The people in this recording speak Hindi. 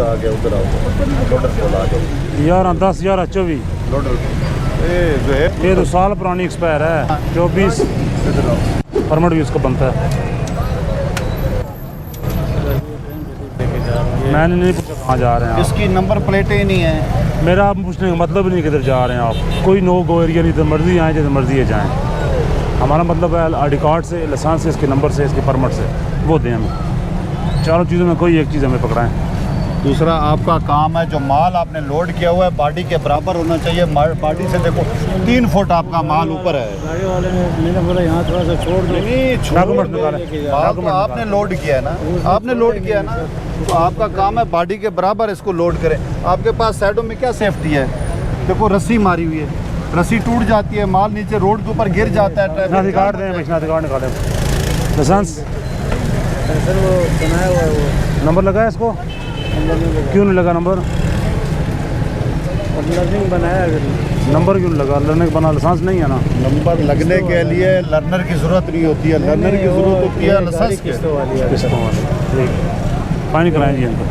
आ गया, उधर आओ, लोडर खोल आ जाओ। 11/10/24 लोडर ये जो है ये तो साल पुरानी एक्सपायर है। 24 परमिट भी उसका बनता है। मैंने नहीं पूछा कहाँ जा रहे हैं आप। इसकी नंबर प्लेटें ही नहीं है। मेरा आप पूछने का मतलब नहीं किधर जा रहे हैं आप। कोई नो गो एरिया नहीं, जिधर मर्जी आए जिधर मर्जी जाएँ। हमारा मतलब है आई डी कार्ड से, लाइसेंस से, इसके नंबर से, इसके परमिट से, वो दें हमें। चारों चीज़ों में कोई एक चीज़ हमें पकड़ाएं। दूसरा आपका काम है, जो माल आपने लोड किया हुआ है बॉडी के बराबर होना चाहिए। बॉडी से देखो 3 फुट आपका माल ऊपर है। गाड़ी वाले ने मैंने बोला यहाँ थोड़ा सा छोड़ दो। नहीं डॉक्यूमेंट निकालें। माल तो आपने लोड किया है ना, आपने लोड किया है ना, तो आपका काम है बॉडी के बराबर इसको लोड करें। आपके पास साइडों में क्या सेफ्टी है? देखो रस्सी मारी हुई है, रस्सी टूट जाती है, माल नीचे रोड के ऊपर गिर जाता है। शनाख्ती कार्ड दें, शनाख्ती कार्ड निकालें। लाइसेंस सर वो बनाया हुआ है, वो नंबर लगा है इसको? क्यों नहीं लगा नंबर? लर्निंग बनाया है। नंबर क्यों नहीं लगा? लर्निंग बना, लाइसेंस नहीं है ना। नंबर लगने के लिए लर्नर की जरूरत नहीं होती है, लर्नर की जरूरत होती है लाइसेंस की। किस्तों वाली है। किस्तों वाले। ठीक, फाइन कराएं जी इनको।